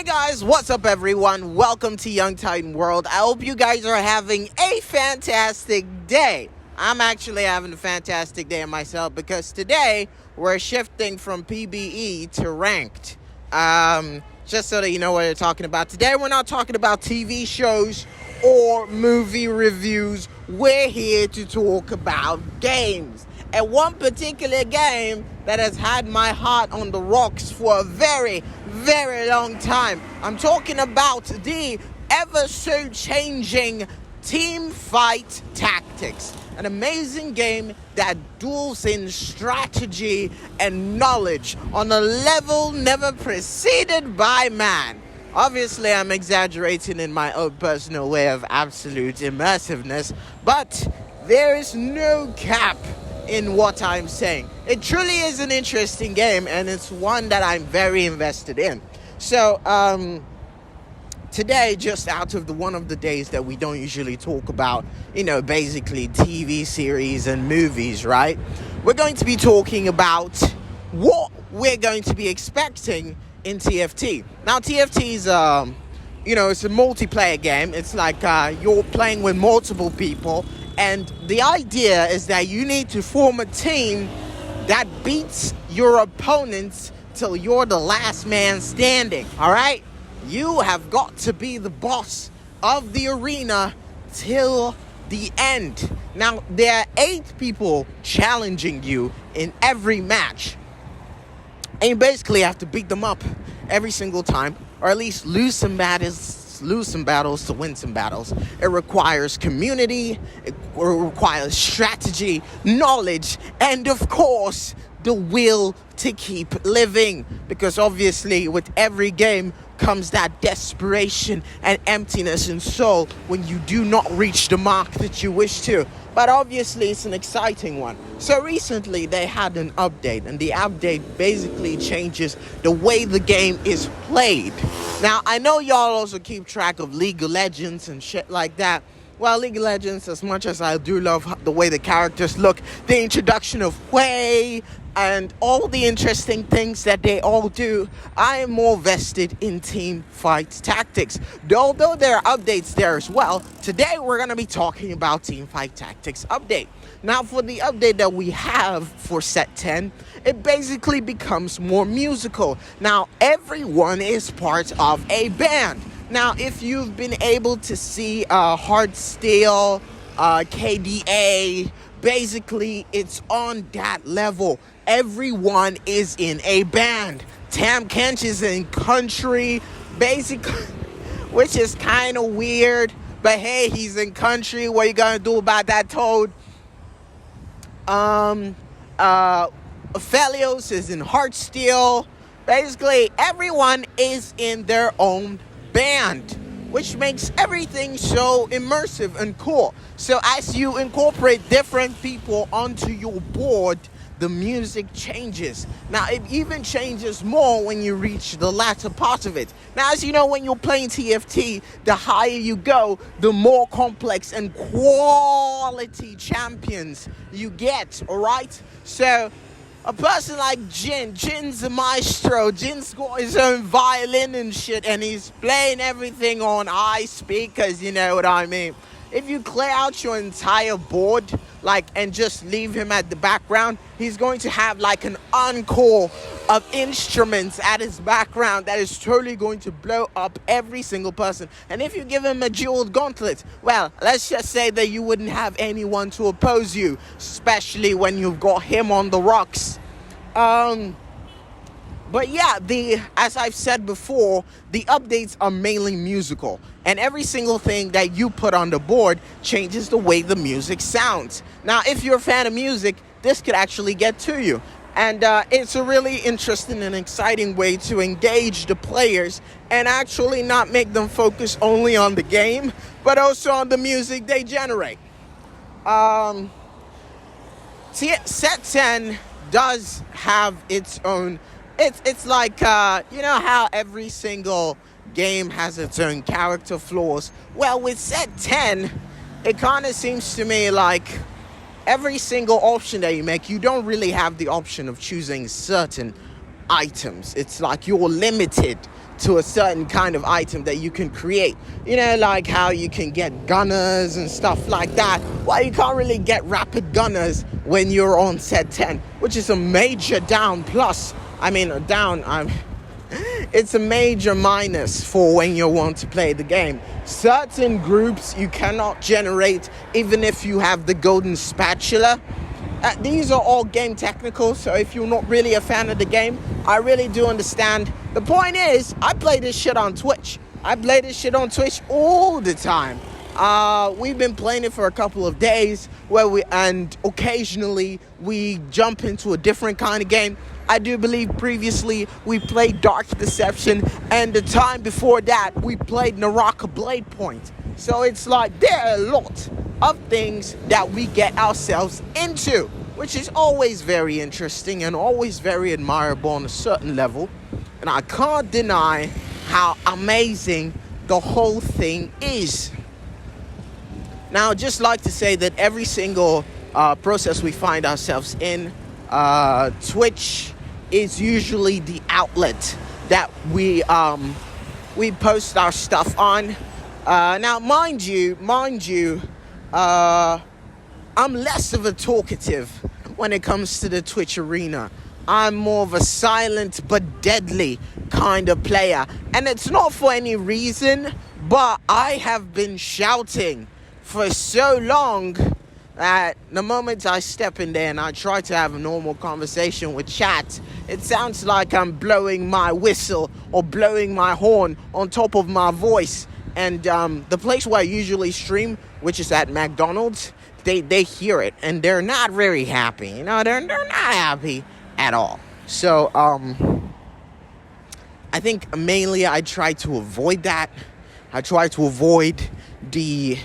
Guys, what's up everyone? Welcome to Young Titan World. I hope you guys are having a fantastic day. I'm actually having a fantastic day myself because today we're shifting from PBE to ranked. Just so that you know what we're talking about. Today we're not talking about TV shows or movie reviews. We're here to talk about games. And one particular game that has had my heart on the rocks for a very, very long time. I'm talking about the ever so changing Teamfighttactics. An amazing game that duels in strategy and knowledge on a level never preceded by man. Obviously, I'm exaggerating in my own personal way of absolute immersiveness, but there is no cap in what I'm saying. It truly is an interesting game, and it's one that I'm very invested in. So, today, just out of one of the days that we don't usually talk about, basically TV series and movies, right? We're going to be talking about what we're going to be expecting in TFT. Now, TFT is, it's a multiplayer game. It's like you're playing with multiple people. And the idea is that you need to form a team that beats your opponents till you're the last man standing, all right? You have got to be the boss of the arena till the end. Now, there are 8 people challenging you in every match. And you basically have to beat them up every single time, or at least lose some battles to win some battles. It requires community, it requires strategy, knowledge, and of course, the will to keep living. Because obviously, with every game comes that desperation and emptiness in soul when you do not reach the mark that you wish to. But obviously, it's an exciting one. So recently, they had an update, and the update basically changes the way the game is played. Now, I know y'all also keep track of League of Legends and shit like that. Well, League of Legends, as much as I do love the way the characters look, the introduction of Hui, and all the interesting things that they all do, I am more vested in Teamfighttactics. Although there are updates there as well, today we're going to be talking about Teamfighttactics update. Now, for the update that we have for set 10, it basically becomes more musical. Now, everyone is part of a band. Now, if you've been able to see Hardstyle, KDA, basically it's on that level. Everyone is in a band. Tam Kench is in country, basically, which is kind of weird. But hey, he's in country. What are you gonna do about that, Toad? Aphelios is in Hardstyle. Basically, everyone is in their own band, which makes everything so immersive and cool. So as you incorporate different people onto your board, the music changes. Now, it even changes more when you reach the latter part of it. Now, as you know, when you're playing TFT, the higher you go, the more complex and quality champions you get, all right? So, a person like Jin's a maestro. Jin's got his own violin and shit, and he's playing everything on high speakers, you know what I mean? If you clear out your entire board, and just leave him at the background, he's going to have an encore of instruments at his background that is totally going to blow up every single person. And if you give him a jeweled gauntlet, well, let's just say that you wouldn't have anyone to oppose you, especially when you've got him on the rocks. But yeah, as I've said before, the updates are mainly musical. And every single thing that you put on the board changes the way the music sounds. Now, if you're a fan of music, this could actually get to you. And it's a really interesting and exciting way to engage the players and actually not make them focus only on the game, but also on the music they generate. Set 10 does have its own... It's like, you know how every single game has its own character flaws? Well, with set 10, it kind of seems to me like every single option that you make, you don't really have the option of choosing certain items. It's like you're limited to a certain kind of item that you can create. You know, like how you can get gunners and stuff like that. Well, you can't really get rapid gunners when you're on set 10, which is a major down plus. I mean, it's a major minus for when you want to play the game. Certain groups you cannot generate even if you have the golden spatula. These are all game technical, so if you're not really a fan of the game, I really do understand. The point is, I play this shit on Twitch. I play this shit on Twitch all the time. We've been playing it for a couple of days, and occasionally we jump into a different kind of game. I do believe previously we played Dark Deception, and the time before that we played Naraka Blade Point. So it's like there are a lot of things that we get ourselves into, which is always very interesting and always very admirable on a certain level. And I can't deny how amazing the whole thing is. Now, I'd just like to say that every single process we find ourselves in, Twitch is usually the outlet that we post our stuff on. Now, mind you, I'm less of a talkative when it comes to the Twitch arena. I'm more of a silent but deadly kind of player. And it's not for any reason, but I have been shouting for so long that the moment I step in there and I try to have a normal conversation with chat, it sounds like I'm blowing my whistle or blowing my horn on top of my voice. And the place where I usually stream, which is at McDonald's, they hear it and they're not very happy. You know, they're not happy at all. So I think mainly I try to avoid that. I try to avoid the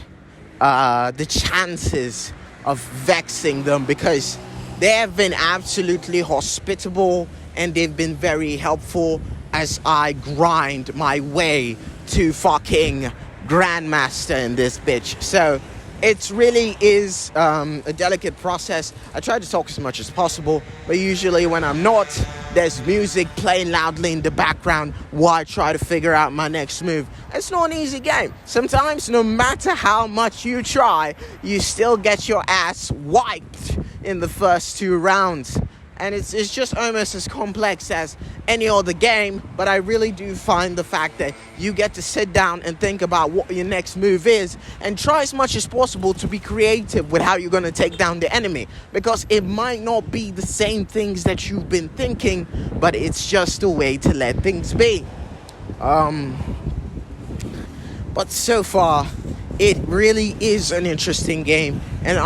chances of vexing them, because they have been absolutely hospitable and they've been very helpful as I grind my way to fucking Grandmaster in this bitch. So it really is a delicate process. I try to talk as much as possible, but usually when I'm not, there's music playing loudly in the background while I try to figure out my next move. It's not an easy game. Sometimes, no matter how much you try, you still get your ass wiped in the first 2 rounds. And it's just almost as complex as any other game, but I really do find the fact that you get to sit down and think about what your next move is and try as much as possible to be creative with how you're going to take down the enemy, because it might not be the same things that you've been thinking, but it's just a way to let things be. But so far, it really is an interesting game, and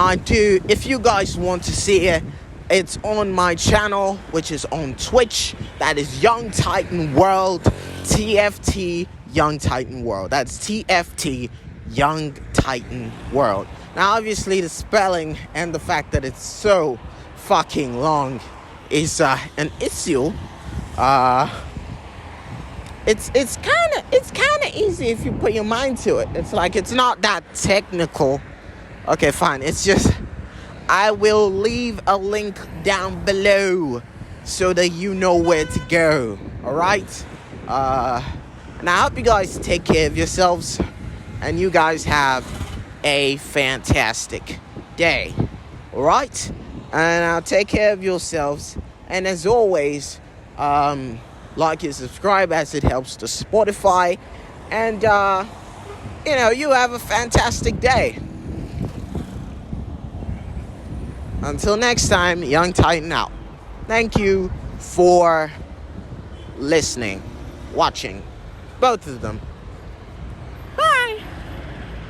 if you guys want to see it, it's on my channel, which is on Twitch. That is Young Titan World, TFT Young Titan World. That's TFT Young Titan World. Now, obviously, the spelling and the fact that it's so fucking long is an issue. It's kind of easy if you put your mind to it. It's like, it's not that technical. Okay, fine. It's just, I will leave a link down below so that you know where to go. All right? And I hope you guys take care of yourselves and you guys have a fantastic day. All right? And take care of yourselves. And as always, like and subscribe, as it helps to Spotify. And, you have a fantastic day. Until next time, Young Titan out. Thank you for listening, watching, both of them.